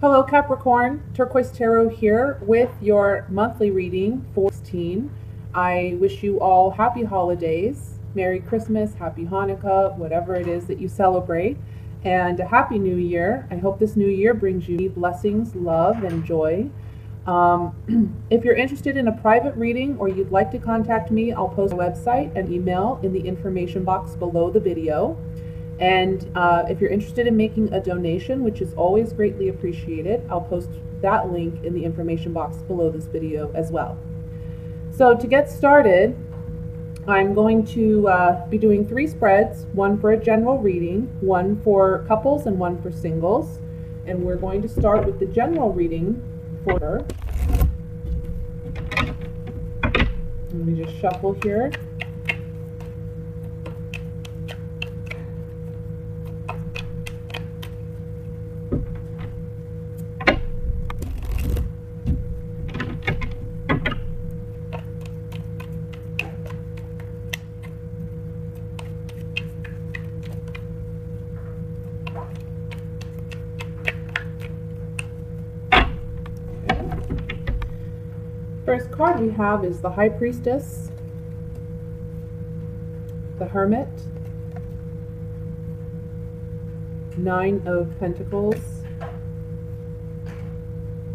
Hello Capricorn, Turquoise Tarot here with your monthly reading for 16. I wish you all happy holidays, Merry Christmas, Happy Hanukkah, whatever it is that you celebrate, and a Happy New Year. I hope this new year brings you blessings, love, and joy. If you're interested in a private reading or you'd like to contact me, I'll post my website and email in the information box below the video. And if you're interested in making a donation, which is always greatly appreciated, I'll post that link in the information box below this video as well. So to get started, I'm going to be doing 3 spreads, one for a general reading, one for couples, and one for singles. And we're going to start with the general reading for her. Let me just shuffle here. First card we have is the High Priestess, the Hermit, 9 of Pentacles,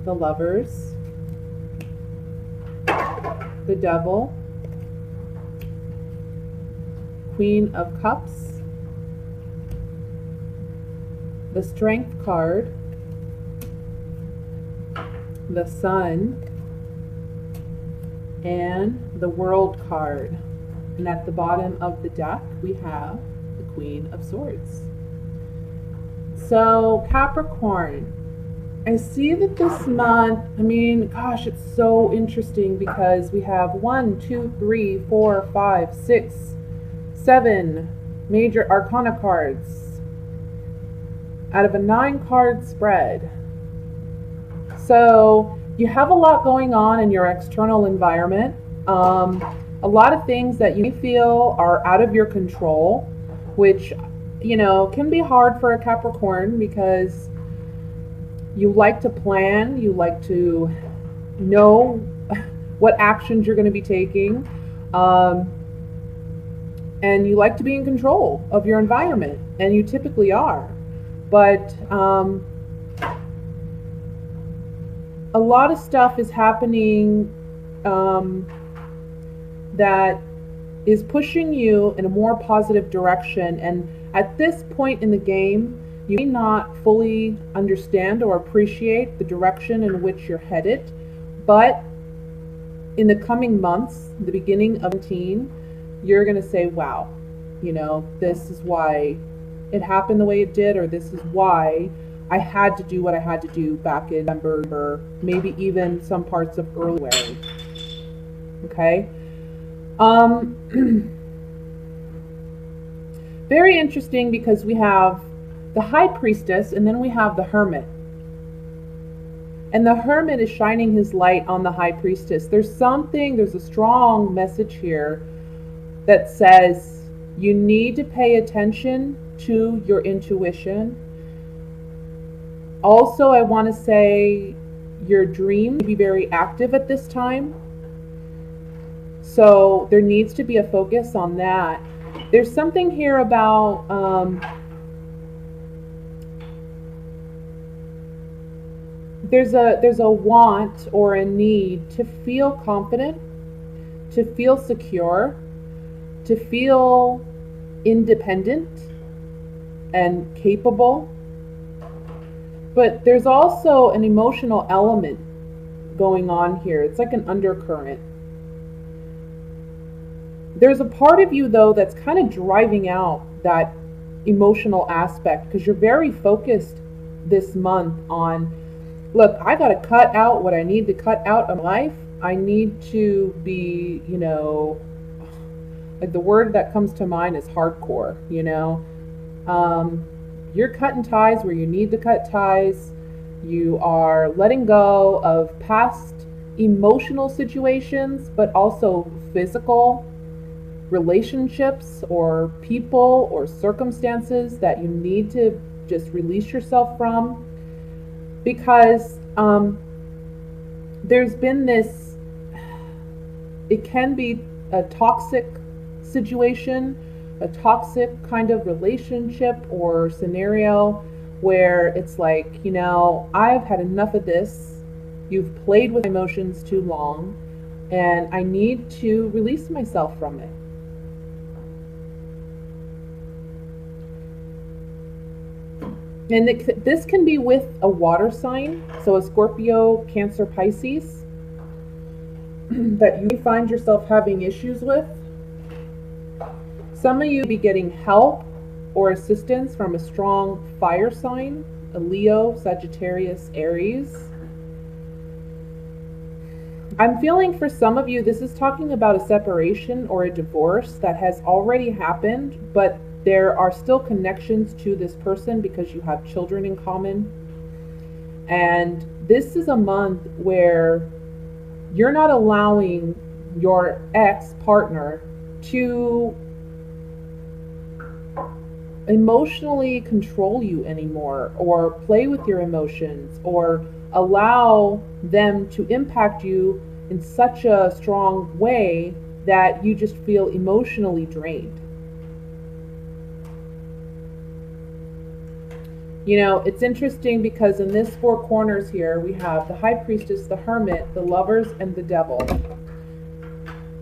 the Lovers, the Devil, Queen of Cups, the Strength card, the Sun, and the World card. And at the bottom of the deck we have the Queen of Swords. So Capricorn, I see that this month, gosh, it's so interesting because we have 1, 2, 3, 4, 5, 6, 7 major arcana cards out of a 9-card spread. So you have a lot going on in your external environment. A lot of things that you feel are out of your control, which, can be hard for a Capricorn because you like to plan, you like to know what actions you're going to be taking, and you like to be in control of your environment, and you typically are. But a lot of stuff is happening that is pushing you in a more positive direction, and at this point in the game you may not fully understand or appreciate the direction in which you're headed, but in the coming months, the beginning of 2018, you're going to say, wow, this is why it happened the way it did, or this is why I had to do what I had to do back in November, or maybe even some parts of early February. Okay? Very interesting because we have the High Priestess and then we have the Hermit. And the Hermit is shining his light on the High Priestess. There's a strong message here that says you need to pay attention to your intuition. Also, I want to say your dream may be very active at this time. So there needs to be a focus on that. There's something here about there's a want or a need to feel confident, to feel secure, to feel independent and capable. But there's also an emotional element going on here. It's like an undercurrent. There's a part of you, though, that's kind of driving out that emotional aspect because you're very focused this month on, look, I got to cut out what I need to cut out of life. I need to be, like the word that comes to mind is hardcore, You're cutting ties where you need to cut ties. You are letting go of past emotional situations, but also physical relationships or people or circumstances that you need to just release yourself from. because there's been this, it can be a toxic situation, a toxic kind of relationship or scenario where it's like, I've had enough of this. You've played with emotions too long, and I need to release myself from it. And this can be with a water sign, so a Scorpio, Cancer, Pisces, that you find yourself having issues with. Some of you be getting help or assistance from a strong fire sign, a Leo, Sagittarius, Aries. I'm feeling for some of you, this is talking about a separation or a divorce that has already happened, but there are still connections to this person because you have children in common. And this is a month where you're not allowing your ex-partner to emotionally control you anymore, or play with your emotions, or allow them to impact you in such a strong way that you just feel emotionally drained. It's interesting because in this four corners here, we have the High Priestess, the Hermit, the Lovers, and the Devil.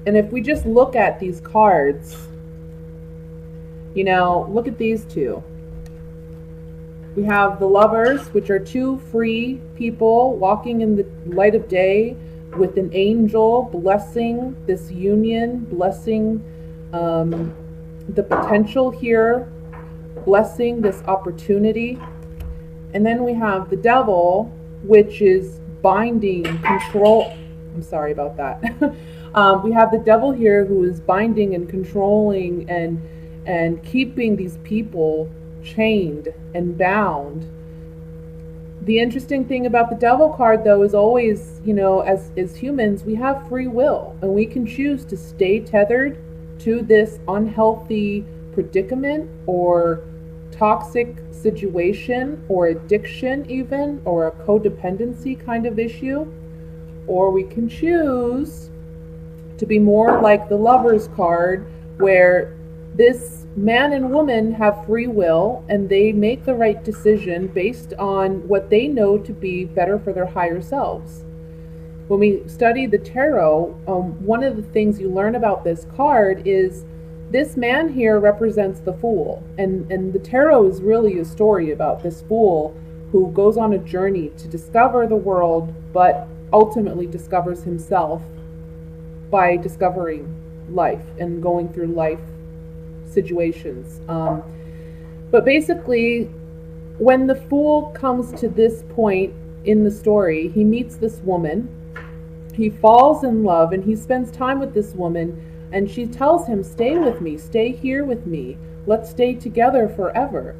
And if we just look at these cards, look at these two. We have the Lovers, which are two free people walking in the light of day with an angel blessing this union, blessing the potential here, blessing this opportunity. And then we have the Devil, which is binding, control. I'm sorry about that. We have the Devil here who is binding and controlling and keeping these people chained and bound. The interesting thing about the Devil card, though, is always, as humans, we have free will, and we can choose to stay tethered to this unhealthy predicament or toxic situation or addiction even, or a codependency kind of issue, or we can choose to be more like the Lovers card, where this man and woman have free will and they make the right decision based on what they know to be better for their higher selves. When we study the tarot, one of the things you learn about this card is this man here represents the Fool, and the tarot is really a story about this Fool who goes on a journey to discover the world, but ultimately discovers himself by discovering life and going through life situations. But basically, when the Fool comes to this point in the story, he meets this woman, he falls in love, and he spends time with this woman. And she tells him, stay with me, stay here with me, let's stay together forever.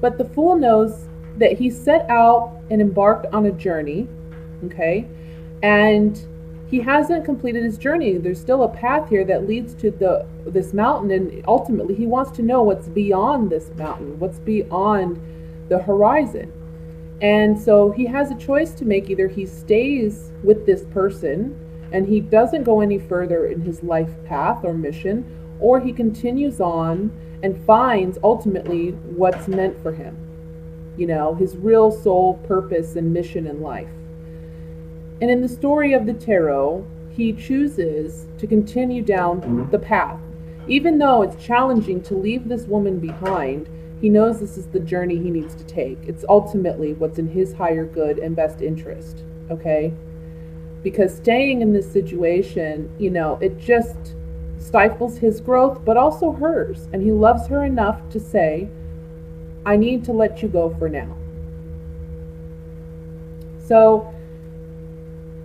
But the Fool knows that he set out and embarked on a journey, okay? And he hasn't completed his journey. There's still a path here that leads to this mountain, and ultimately he wants to know what's beyond this mountain, what's beyond the horizon. And so he has a choice to make. Either he stays with this person and he doesn't go any further in his life path or mission, or he continues on and finds ultimately what's meant for him, his real soul purpose and mission in life. And in the story of the tarot, he chooses to continue down the path. Even though it's challenging to leave this woman behind, he knows this is the journey he needs to take. It's ultimately what's in his higher good and best interest, okay? Because staying in this situation, it just stifles his growth, but also hers. And he loves her enough to say, I need to let you go for now. So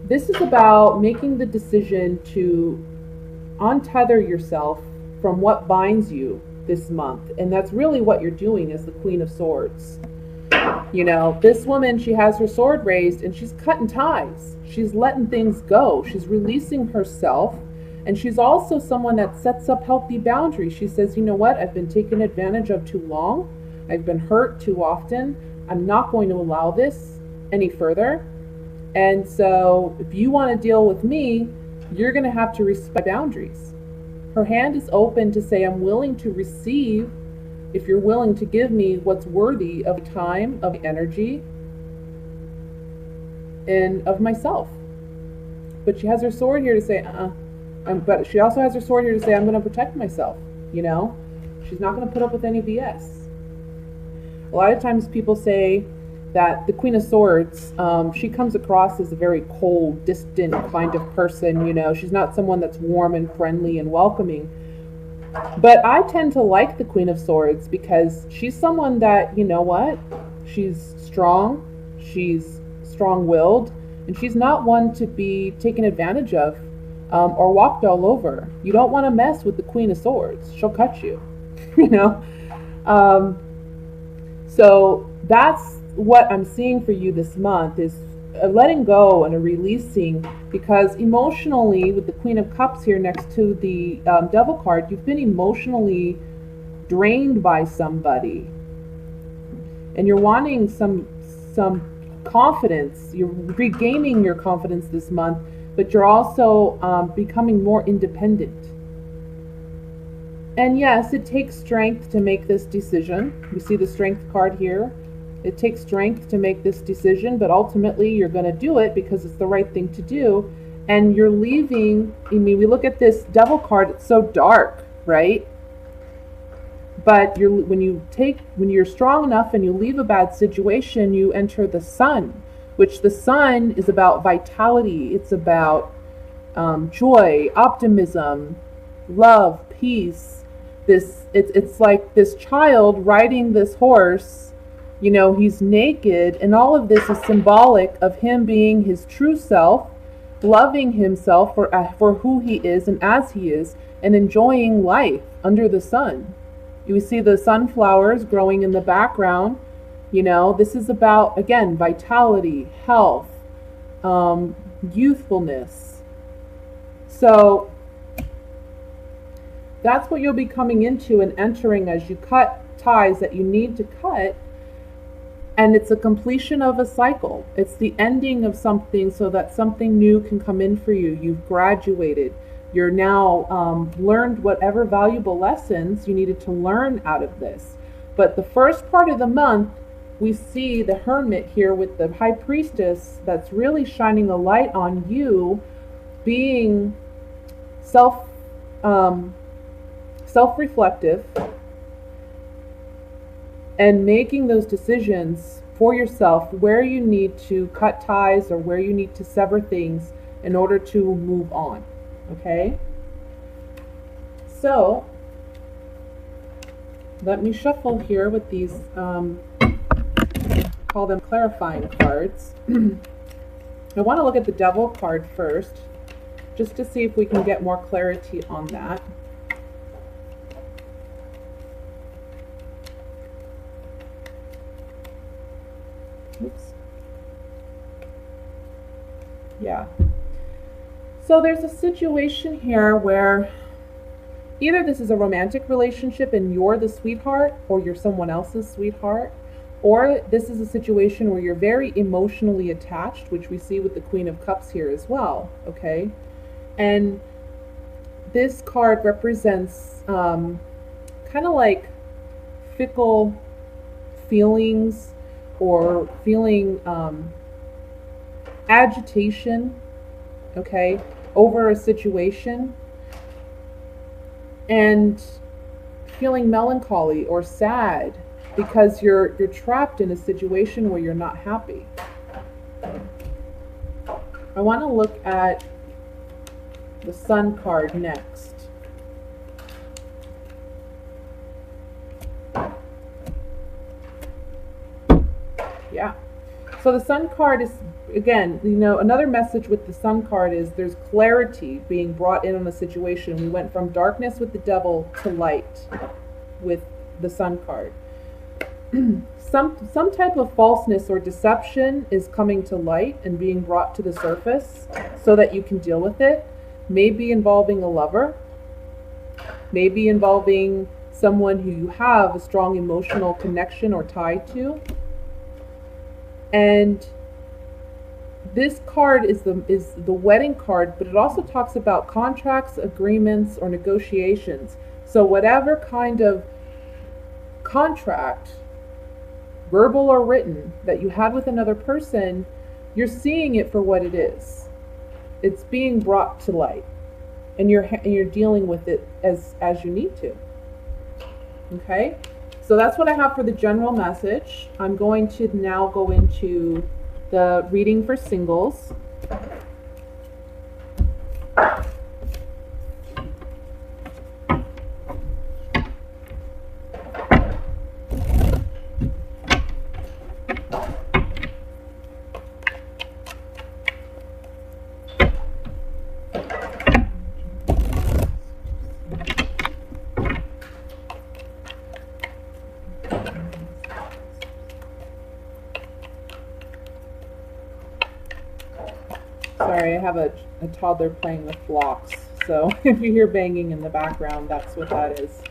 this is about making the decision to untether yourself from what binds you this month. And that's really what you're doing as the Queen of Swords. This woman, she has her sword raised and she's cutting ties. She's letting things go. She's releasing herself. And she's also someone that sets up healthy boundaries. She says, you know what? I've been taken advantage of too long. I've been hurt too often. I'm not going to allow this any further. And so if you want to deal with me, you're going to have to respect boundaries. Her hand is open to say, I'm willing to receive if you're willing to give me what's worthy of time, of energy, and of myself. But she has her sword here to say, but she also has her sword here to say, I'm going to protect myself, you know? She's not going to put up with any BS. A lot of times people say that the Queen of Swords, she comes across as a very cold, distant kind of person, you know? She's not someone that's warm and friendly and welcoming. But I tend to like the Queen of Swords because she's someone that, you know what? She's strong, she's strong-willed, and she's not one to be taken advantage of or walked all over. You don't want to mess with the Queen of Swords. She'll cut you, you know? So that's what I'm seeing for you this month, is a letting go and a releasing, because emotionally, with the Queen of Cups here next to the Devil card, you've been emotionally drained by somebody, and you're wanting some confidence. You're regaining your confidence this month, but you're also becoming more independent. And yes, it takes strength to make this decision. You see the Strength card here. It takes strength to make this decision, but ultimately you're going to do it because it's the right thing to do. And you're leaving, I mean, we look at this Devil card, it's so dark, right? But when you're strong enough and you leave a bad situation, you enter the Sun, which the Sun is about vitality. It's about joy, optimism, love, peace. It's like this child riding this horse. You know, he's naked, and all of this is symbolic of him being his true self, loving himself for who he is and as he is, and enjoying life under the sun. You see the sunflowers growing in the background. You know, this is about, again, vitality, health, youthfulness. So that's what you'll be coming into and entering as you cut ties that you need to cut. And it's a completion of a cycle. It's the ending of something so that something new can come in for you. You've graduated. You're now learned whatever valuable lessons you needed to learn out of this. But the first part of the month, we see the Hermit here with the High Priestess that's really shining a light on you being self-reflective, and making those decisions for yourself where you need to cut ties or where you need to sever things in order to move on. Okay? So, let me shuffle here with these, call them clarifying cards. I want to look at the Devil card first, just to see if we can get more clarity on that. Oops. Yeah. So there's a situation here where either this is a romantic relationship and you're the sweetheart, or you're someone else's sweetheart, or this is a situation where you're very emotionally attached, which we see with the Queen of Cups here as well, okay? And this card represents kind of like fickle feelings, or feeling agitation, okay, over a situation, and feeling melancholy or sad because you're trapped in a situation where you're not happy. I want to look at the Sun card next. Yeah. So the Sun card is, again, you know, another message with the Sun card is there's clarity being brought in on a situation. We went from darkness with the Devil to light with the Sun card. Some type of falseness or deception is coming to light and being brought to the surface so that you can deal with it. Maybe involving a lover, maybe involving someone who you have a strong emotional connection or tie to. And this card is the wedding card, but it also talks about contracts, agreements, or negotiations. So whatever kind of contract, verbal or written, that you had with another person, you're seeing it for what it is. It's being brought to light, and you're dealing with it as you need to. Okay, so that's what I have for the general message. I'm going to now go into the reading for singles. Sorry, I have a toddler playing with blocks, so if you hear banging in the background, that's what that is.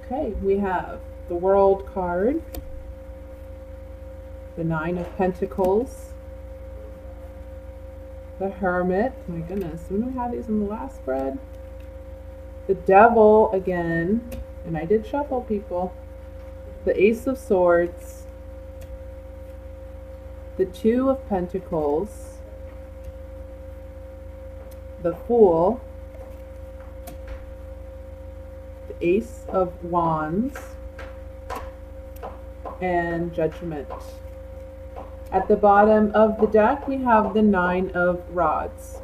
Okay, we have the World card, the Nine of Pentacles, the Hermit. My goodness, didn't we have these in the last spread? The Devil again, and I did shuffle, people. The Ace of Swords, the Two of Pentacles, the Fool, the Ace of Wands, and Judgment. At the bottom of the deck, we have the Nine of Rods.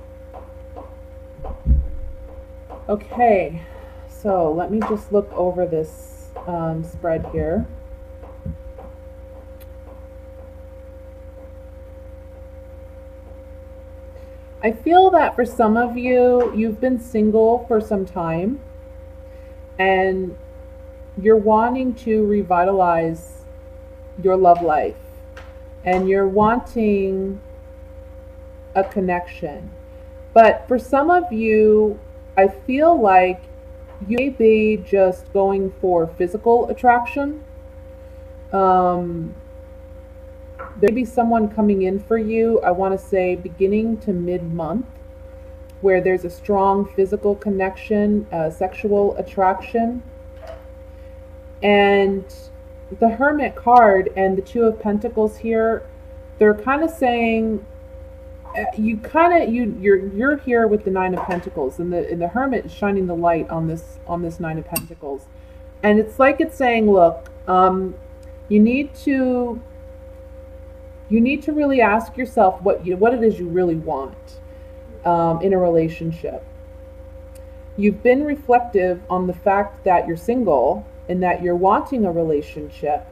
Okay, so let me just look over this spread here. I feel that for some of you, you've been single for some time and you're wanting to revitalize your love life and you're wanting a connection. But for some of you, I feel like you may be just going for physical attraction. There may be someone coming in for you, I want to say beginning to mid-month, where there's a strong physical connection, sexual attraction. And the Hermit card and the Two of Pentacles here, they're kind of saying, you're here with the Nine of Pentacles, and the Hermit is shining the light on this Nine of Pentacles, and it's like it's saying, look, you need to really ask yourself what it is you really want in a relationship. You've been reflective on the fact that you're single and that you're wanting a relationship.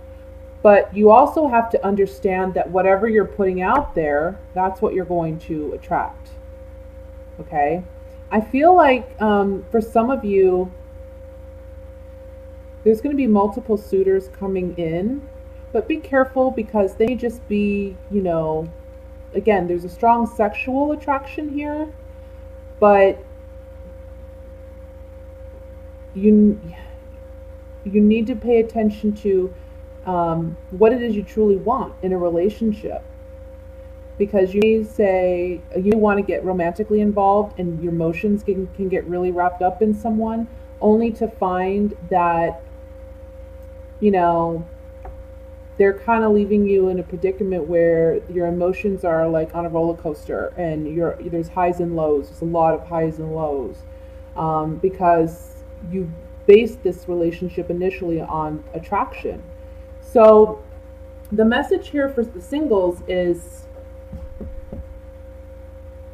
But you also have to understand that whatever you're putting out there, that's what you're going to attract. Okay? I feel like for some of you, there's going to be multiple suitors coming in, but be careful because they just be, again, there's a strong sexual attraction here, but you need to pay attention to what it is you truly want in a relationship, because you may say you want to get romantically involved and your emotions can get really wrapped up in someone, only to find that they're kind of leaving you in a predicament where your emotions are like on a roller coaster and there's highs and lows. There's a lot of highs and lows because you based this relationship initially on attraction. So the message here for the singles is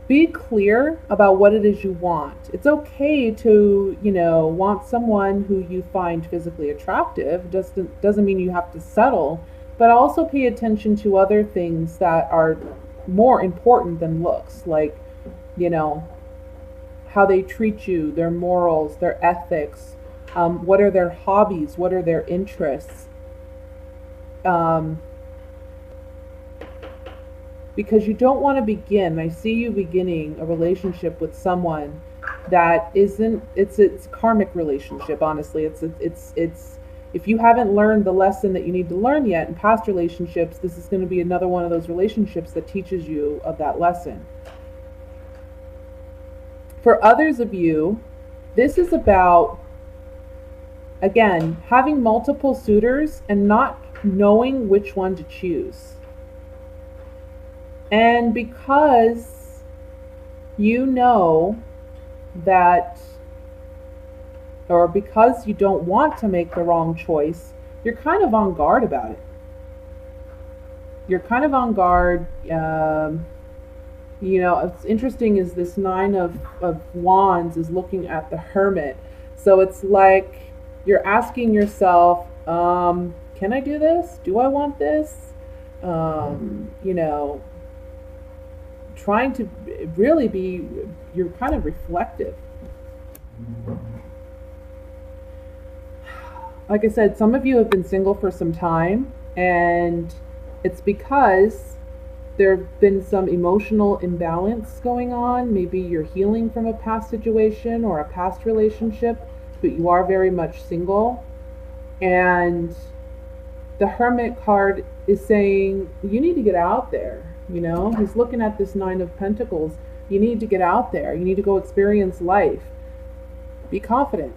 be clear about what it is you want. It's okay to, want someone who you find physically attractive. Doesn't mean you have to settle, but also pay attention to other things that are more important than looks, like, how they treat you, their morals, their ethics, what are their hobbies, what are their interests. Because you don't want to begin, I see you beginning a relationship with someone that isn't, it's karmic relationship, honestly. It's if you haven't learned the lesson that you need to learn yet in past relationships, this is going to be another one of those relationships that teaches you of that lesson. For others of you, this is about, again, having multiple suitors and not knowing which one to choose. And because you know that, or because you don't want to make the wrong choice, you're kind of on guard about it. You're kind of on guard. You know, it's interesting is this Nine of Wands is looking at the Hermit. So it's like you're asking yourself, can I do this? Do I want this? You know, trying to really be, you're kind of reflective. Like I said, some of you have been single for some time, and it's because there have been some emotional imbalance going on. Maybe you're healing from a past situation or a past relationship, but you are very much single. And the Hermit card is saying, you need to get out there. You know, he's looking at this Nine of Pentacles. You need to get out there. You need to go experience life. Be confident.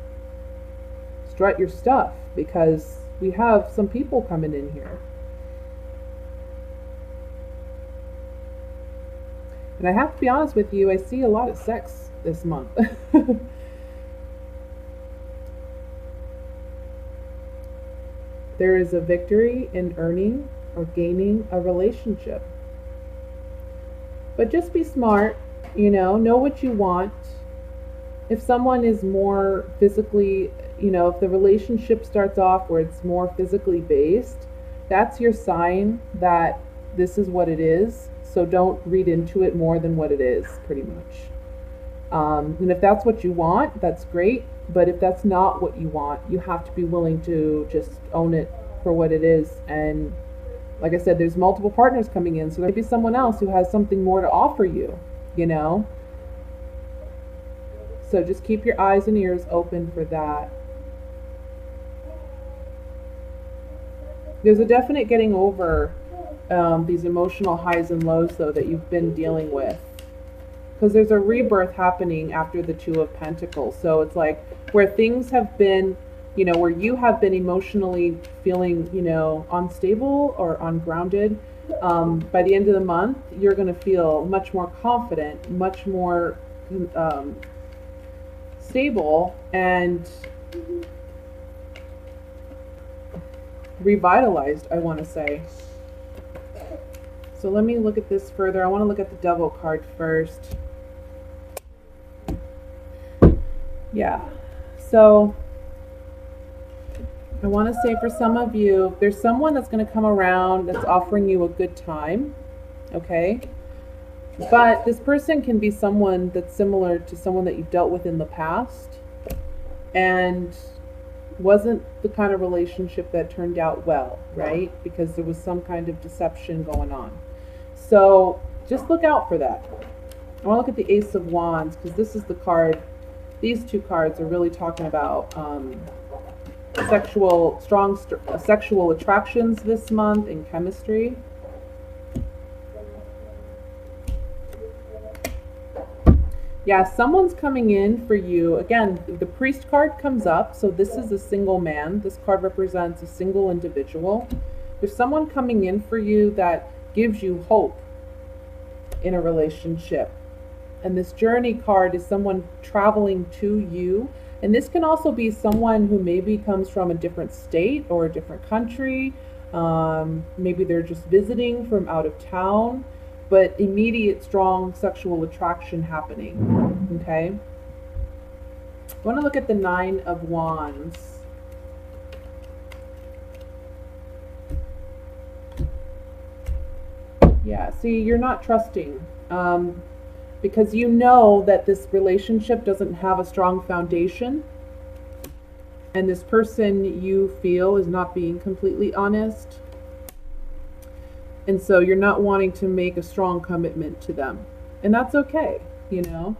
Strut your stuff, because we have some people coming in here. And I have to be honest with you, I see a lot of sex this month. There is a victory in earning or gaining a relationship. But just be smart, you know what you want. If someone is more physically, you know, if the relationship starts off where it's more physically based, that's your sign that this is what it is. So don't read into it more than what it is, pretty much. And if that's what you want, that's great. But if that's not what you want, you have to be willing to just own it for what it is. And like I said, there's multiple partners coming in, so there might be someone else who has something more to offer you, you know? So just keep your eyes and ears open for that. There's a definite getting over these emotional highs and lows, though, that you've been dealing with. Because there's a rebirth happening after the Two of Pentacles. So it's like where things have been, you know, where you have been emotionally feeling, you know, unstable or ungrounded. By the end of the month, you're going to feel much more confident, much more stable, and revitalized, I want to say. So let me look at this further. I want to look at the Devil card first. Yeah. So I want to say for some of you, there's someone that's going to come around that's offering you a good time. Okay. But this person can be someone that's similar to someone that you've dealt with in the past and wasn't the kind of relationship that turned out well, right? Because there was some kind of deception going on. So just look out for that. I want to look at the Ace of Wands, because this is the card. These two cards are really talking about strong sexual attractions this month and chemistry. Yeah, someone's coming in for you. Again, the Priest card comes up, so this is a single man. This card represents a single individual. There's someone coming in for you that gives you hope in a relationship. And this Journey card is someone traveling to you. And this can also be someone who maybe comes from a different state or a different country. Maybe they're just visiting from out of town. But immediate, strong sexual attraction happening, okay? I want to look at the Nine of Wands. Yeah, see, you're not trusting because you know that this relationship doesn't have a strong foundation, and this person you feel is not being completely honest. And so you're not wanting to make a strong commitment to them. And that's okay, you know.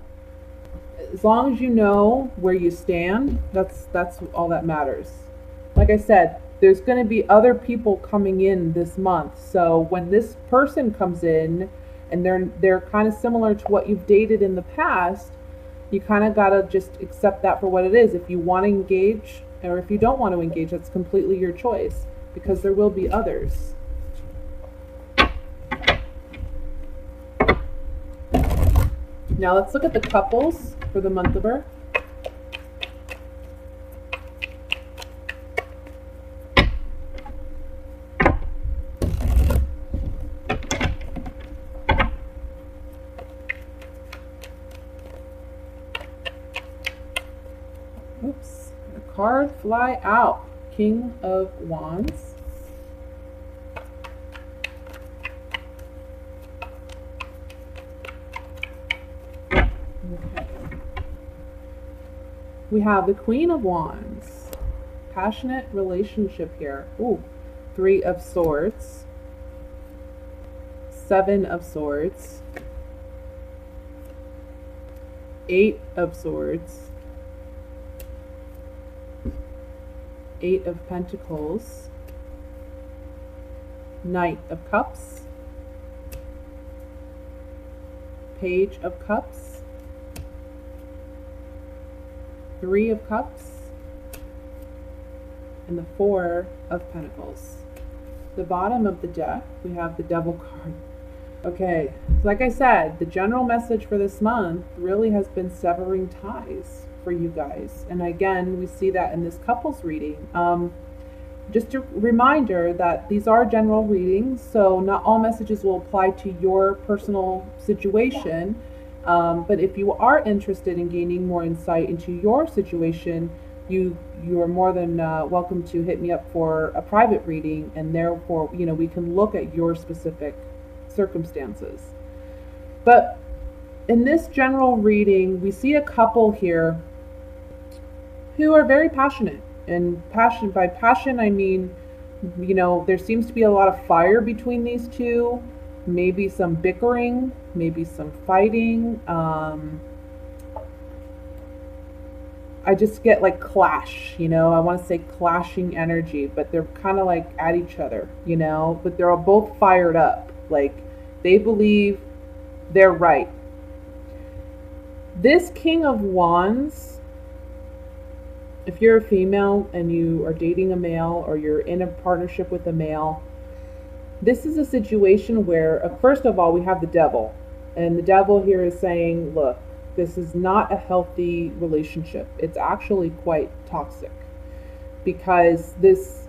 as long as you know where you stand, that's all that matters. Like I said, there's going to be other people coming in this month. So when this person comes in and they're kind of similar to what you've dated in the past, you kind of got to just accept that for what it is. If you want to engage or if you don't want to engage, that's completely your choice, because there will be others. Now let's look at the couples for the month of birth. Oops, a card fly out. King of Wands. Okay. We have the Queen of Wands. Passionate relationship here. Ooh, 3 of Swords. 7 of Swords. 8 of Swords. 8 of Pentacles. Knight of Cups. Page of Cups. 3 of Cups. And the 4 of Pentacles. The bottom of the deck, we have the Devil card. Okay, like I said, the general message for this month really has been severing ties for you guys. And again, we see that in this couples reading. Just a reminder that these are general readings, so not all messages will apply to your personal situation. But if you are interested in gaining more insight into your situation, you are more than welcome to hit me up for a private reading, and therefore, we can look at your specific circumstances. But in this general reading, we see a couple here who are very passionate. And by passion, I mean, there seems to be a lot of fire between these two, maybe some bickering, maybe some fighting. I just get like clash, I want to say clashing energy, but they're kind of like at each other, but they're all both fired up. Like they believe they're right. This King of Wands, if you're a female and you are dating a male or you're in a partnership with a male, this is a situation where, first of all, we have the Devil. And the Devil here is saying, look, this is not a healthy relationship. It's actually quite toxic, because this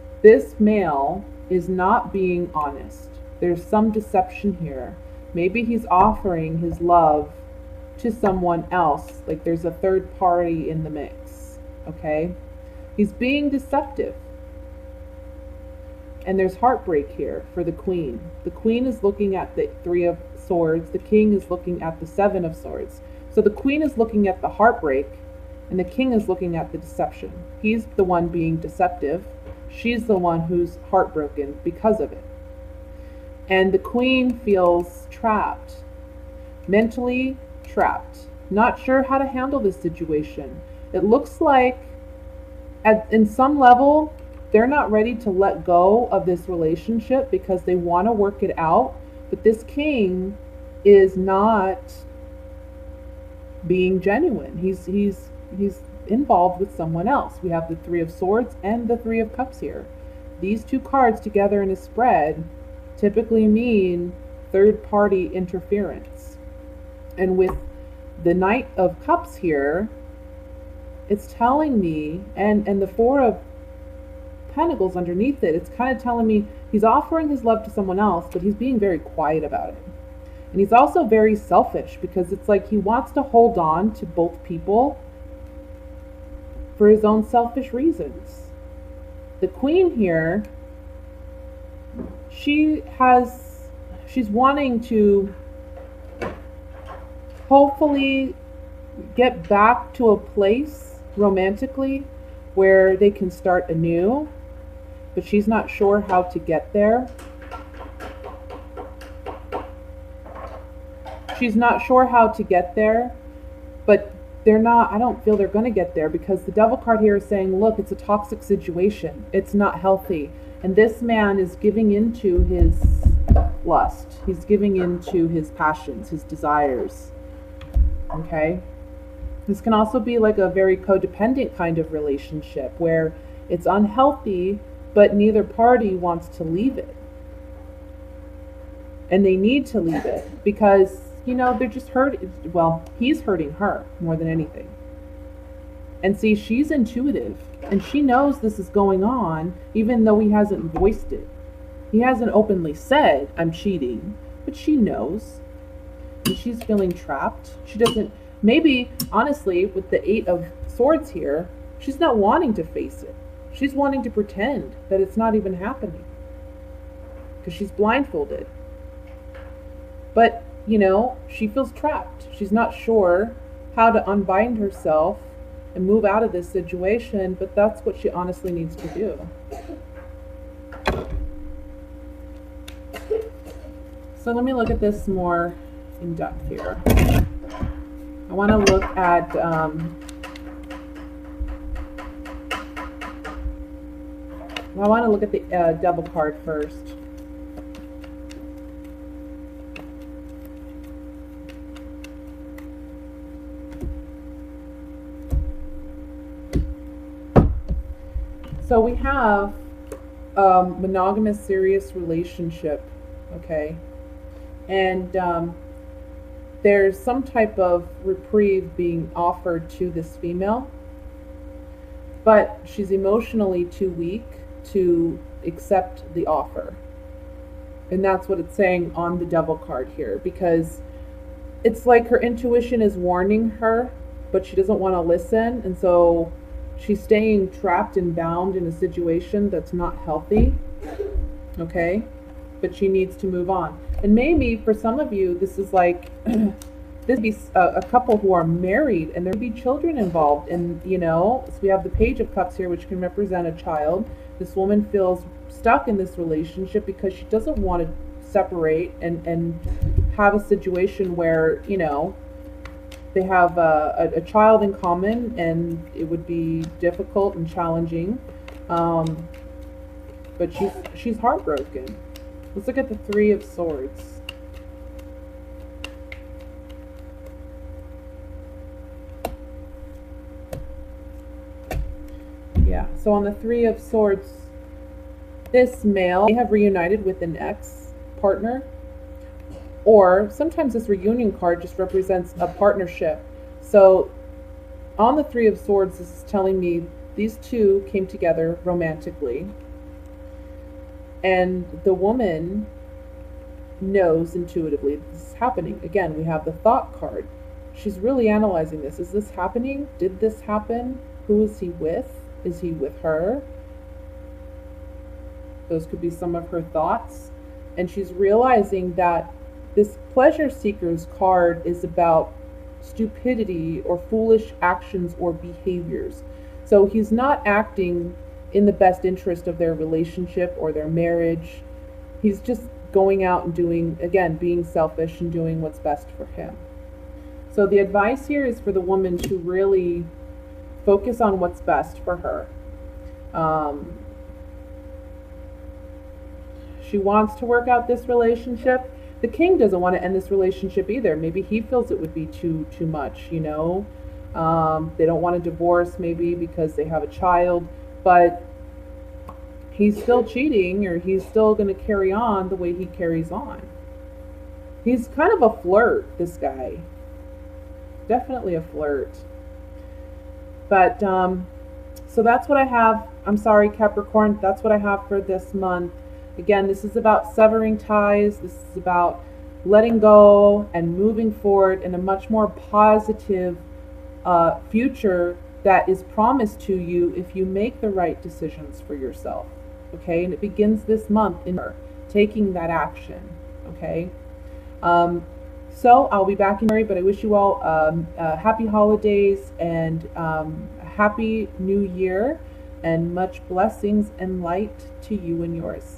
male is not being honest. There's some deception here. Maybe he's offering his love to someone else, like there's a third party in the mix. Okay, he's being deceptive. And there's heartbreak here for the Queen. The Queen is looking at the 3 of Swords. The King is looking at the 7 of Swords. So the Queen is looking at the heartbreak, and the King is looking at the deception. He's the one being deceptive. She's the one who's heartbroken because of it. And the Queen feels trapped, mentally trapped, not sure how to handle this situation. It looks like in some level, they're not ready to let go of this relationship because they want to work it out. But this King is not being genuine. He's involved with someone else. We have the 3 of Swords and the 3 of Cups here. These two cards together in a spread typically mean third party interference. And with the Knight of Cups here, it's telling me, and the 4 of Pentacles underneath it, it's kind of telling me he's offering his love to someone else, but he's being very quiet about it. And he's also very selfish, because it's like he wants to hold on to both people for his own selfish reasons. The Queen here, she's wanting to hopefully get back to a place romantically where they can start anew, but she's not sure how to get there. She's not sure how to get there, but they're not, I don't feel they're going to get there, because the devil card here is saying, look, it's a toxic situation. It's not healthy. And this man is giving into his lust. He's giving into his passions, his desires. Okay? This can also be like a very codependent kind of relationship where it's unhealthy, but neither party wants to leave it. And they need to leave it because, you know, they're just hurting. Well, he's hurting her more than anything. And see, she's intuitive and she knows this is going on, even though he hasn't voiced it. He hasn't openly said, I'm cheating, but she knows. And she's feeling trapped. She doesn't, maybe, honestly, with the 8 of Swords here, she's not wanting to face it. She's wanting to pretend that it's not even happening. Because she's blindfolded. But, you know, she feels trapped. She's not sure how to unbind herself and move out of this situation, but that's what she honestly needs to do. So let me look at this more in depth here. I want to look at the Devil card first. So we have a monogamous, serious relationship, okay? And there's some type of reprieve being offered to this female, but she's emotionally too weak to accept the offer. And that's what it's saying on the Devil card here, because it's like her intuition is warning her, but she doesn't want to listen, and so she's staying trapped and bound in a situation that's not healthy, okay? But she needs to move on. And maybe for some of you, this is like, this be a couple who are married and there be children involved. And, you know, so we have the Page of Cups here, which can represent a child. This woman feels stuck in this relationship because she doesn't want to separate and have a situation where, you know, they have a child in common, and it would be difficult and challenging. But she's heartbroken. Let's look at the 3 of Swords. Yeah, so on the 3 of Swords, this male may have reunited with an ex-partner, or sometimes this reunion card just represents a partnership. So on the 3 of Swords, this is telling me these two came together romantically. And the woman knows intuitively this is happening. Again, we have the Thought card. She's really analyzing this. Is this happening? Did this happen? Who is he with? Is he with her? Those could be some of her thoughts. And she's realizing that this Pleasure Seekers card is about stupidity or foolish actions or behaviors. So he's not acting in the best interest of their relationship or their marriage. He's just going out and doing, again, being selfish and doing what's best for him. So the advice here is for the woman to really focus on what's best for her. She wants to work out this relationship. The King doesn't want to end this relationship either. Maybe he feels it would be too much, you know. They don't want a divorce maybe because they have a child, but he's still cheating, or he's still going to carry on the way he carries on. He's kind of a flirt, this guy. Definitely a flirt. But, so that's what I have. I'm sorry, Capricorn. That's what I have for this month. Again, this is about severing ties. This is about letting go and moving forward in a much more positive future that is promised to you if you make the right decisions for yourself. Okay, and it begins this month in taking that action. Okay, so I'll be back in January, but I wish you all happy holidays and happy new year, and much blessings and light to you and yours.